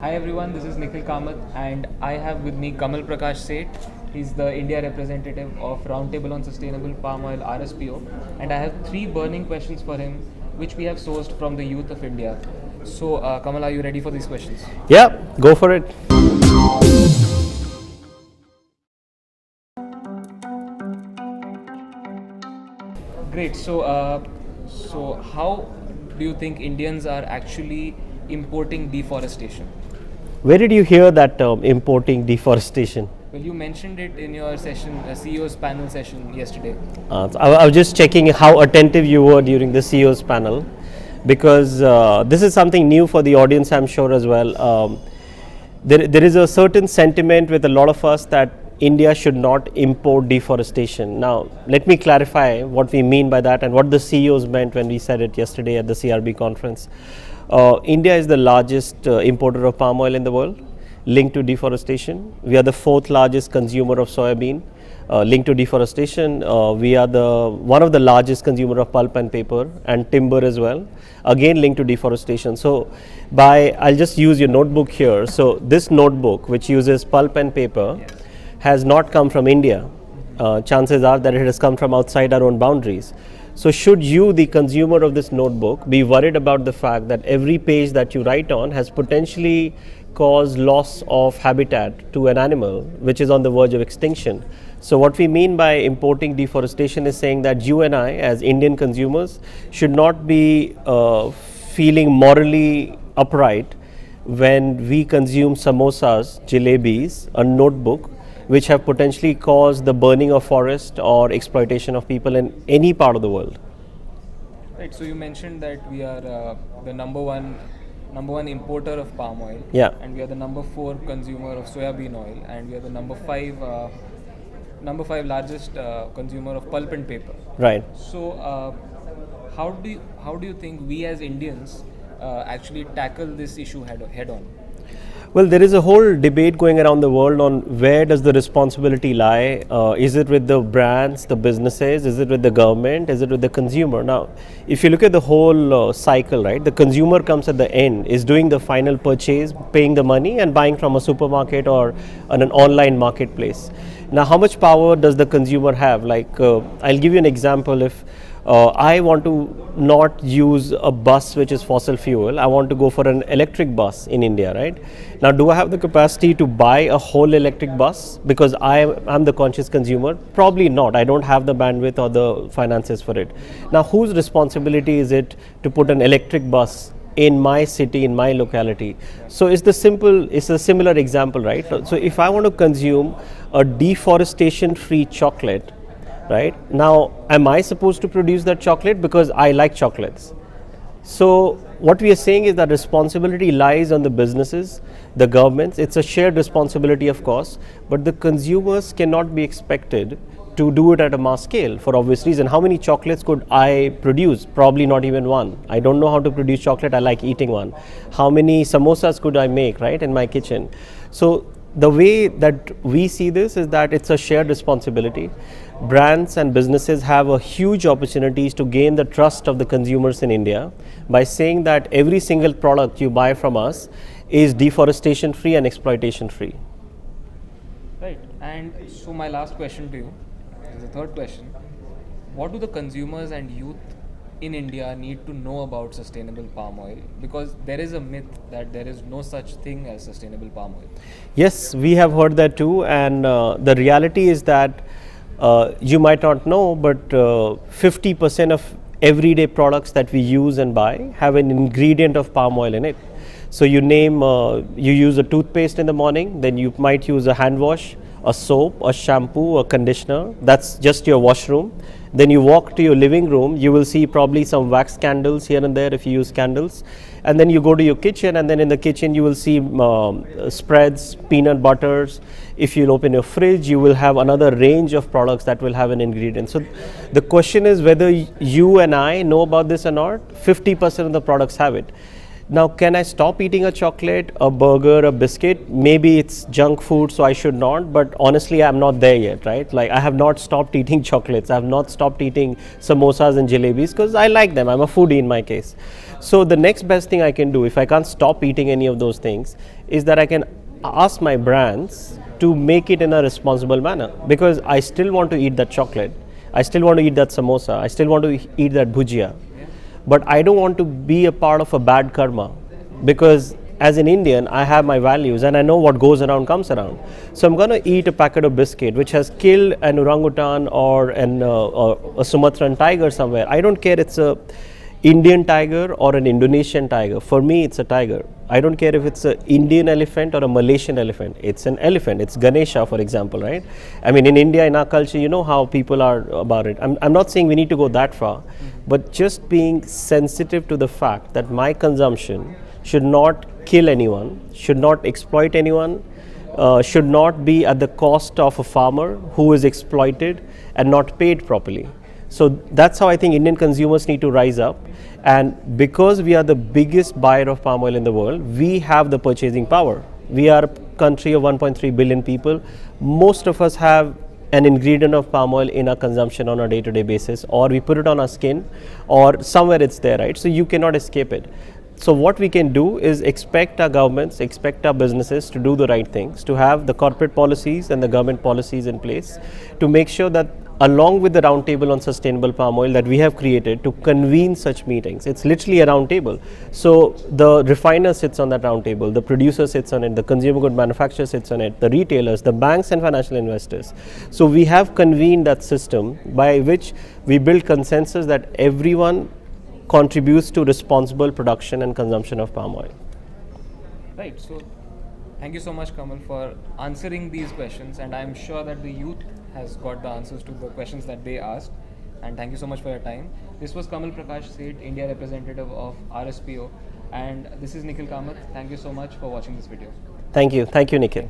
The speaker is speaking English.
Hi everyone, this is Nikhil Kamath and I have with me Kamal Prakash Seth. He's the India representative of Roundtable on Sustainable Palm Oil RSPO, and I have three burning questions for him which we have sourced from the youth of India. So Kamal, are you ready for these questions? Yeah, go for it. Great. So how do you think Indians are actually importing deforestation? Where did you hear that term, importing deforestation? Well, you mentioned it in your session, CEO's panel session yesterday. I was just checking how attentive you were during the CEO's panel because this is something new for the audience, I'm sure, as well. There is a certain sentiment with a lot of us that India should not import deforestation. Now, let me clarify what we mean by that and what the CEOs meant when we said it yesterday at the CRB conference. India is the largest importer of palm oil in the world, linked to deforestation. We are the fourth largest consumer of soybean, linked to deforestation. We are one of the largest consumer of pulp and paper and timber as well, again linked to deforestation. So I'll just use your notebook here. So this notebook, which uses pulp and paper, has not come from India. Chances are that it has come from outside our own boundaries. So should you, the consumer of this notebook, be worried about the fact that every page that you write on has potentially caused loss of habitat to an animal which is on the verge of extinction? So what we mean by importing deforestation is saying that you and I, as Indian consumers, should not be feeling morally upright when we consume samosas, jalebis, a notebook, which have potentially caused the burning of forest or exploitation of people in any part of the world. Right. So you mentioned that we are the number one importer of palm oil. Yeah. And we are the number 4 consumer of soybean oil, and we are the number 5 largest consumer of pulp and paper. Right. So how do you think we as Indians actually tackle this issue head on? Well, there is a whole debate going around the world on where does the responsibility lie. Is it with the brands, the businesses? Is it with the government? Is it with the consumer? Now, if you look at the whole cycle, right, the consumer comes at the end, is doing the final purchase, paying the money and buying from a supermarket or on an online marketplace. Now, how much power does the consumer have? Like, I'll give you an example. If I want to not use a bus which is fossil fuel, I want to go for an electric bus in India, right? Now, do I have the capacity to buy a whole electric bus because I am the conscious consumer? Probably not. I don't have the bandwidth or the finances for it. Now, whose responsibility is it to put an electric bus in my city, in my locality? So it's a similar example, right? So if I want to consume a deforestation free chocolate, right, now am I supposed to produce that chocolate because I like chocolates? So what we are saying is that responsibility lies on the businesses, the governments. It's a shared responsibility, of course, but the consumers cannot be expected to do it at a mass scale for obvious reason. How many chocolates could I produce? Probably not even one. I don't know how to produce chocolate. I like eating one. How many samosas could I make, right, in my kitchen? So the way that we see this is that it's a shared responsibility. Brands and businesses have a huge opportunities to gain the trust of the consumers in India by saying that every single product you buy from us is deforestation free and exploitation free. Right. And so my last question to you is the third question. What do the consumers and youth in India need to know about sustainable palm oil? Because there is a myth that there is no such thing as sustainable palm oil. Yes, we have heard that too, and the reality is that you might not know, but 50% of everyday products that we use and buy have an ingredient of palm oil in it. So you use a toothpaste in the morning, then you might use a hand wash, a soap, a shampoo, a conditioner. That's just your washroom. Then you walk to your living room, you will see probably some wax candles here and there if you use candles. And then you go to your kitchen, and then in the kitchen you will see spreads, peanut butters. If you'll open your fridge, you will have another range of products that will have an ingredient. So the question is whether you and I know about this or not. 50% of the products have it. Now, can I stop eating a chocolate, a burger, a biscuit? Maybe it's junk food, so I should not, but honestly, I'm not there yet, right? Like, I have not stopped eating chocolates. I have not stopped eating samosas and jalebis because I like them. I'm a foodie in my case. So the next best thing I can do, if I can't stop eating any of those things, is that I can ask my brands to make it in a responsible manner, because I still want to eat that chocolate, I still want to eat that samosa, I still want to eat that bhujia, but I don't want to be a part of a bad karma, because as an Indian, I have my values and I know what goes around comes around. So I'm going to eat a packet of biscuit which has killed an orangutan or a Sumatran tiger somewhere. I don't care it's a Indian tiger or an Indonesian tiger. For me, it's a tiger. I don't care if it's an Indian elephant or a Malaysian elephant. It's an elephant. It's Ganesha, for example, right? I mean, in India, in our culture, you know how people are about it. I'm not saying we need to go that far, but just being sensitive to the fact that my consumption should not kill anyone, should not exploit anyone, should not be at the cost of a farmer who is exploited and not paid properly. So that's how I think Indian consumers need to rise up. And because we are the biggest buyer of palm oil in the world, we have the purchasing power. We are a country of 1.3 billion people. Most of us have an ingredient of palm oil in our consumption on a day-to-day basis, or we put it on our skin, or somewhere it's there, right? So you cannot escape it. So what we can do is expect our governments, expect our businesses to do the right things, to have the corporate policies and the government policies in place to make sure that along with the roundtable on sustainable palm oil that we have created to convene such meetings. It's literally a roundtable. So the refiner sits on that roundtable, the producer sits on it, the consumer good manufacturer sits on it, the retailers, the banks and financial investors. So we have convened that system by which we build consensus that everyone contributes to responsible production and consumption of palm oil. Right. So thank you so much, Kamal, for answering these questions, and I'm sure that the youth has got the answers to the questions that they asked. And thank you so much for your time. This was Kamal Prakash Seth, India representative of RSPO, and this is Nikhil Kamath. Thank you so much for watching this video. Thank you, Nikhil.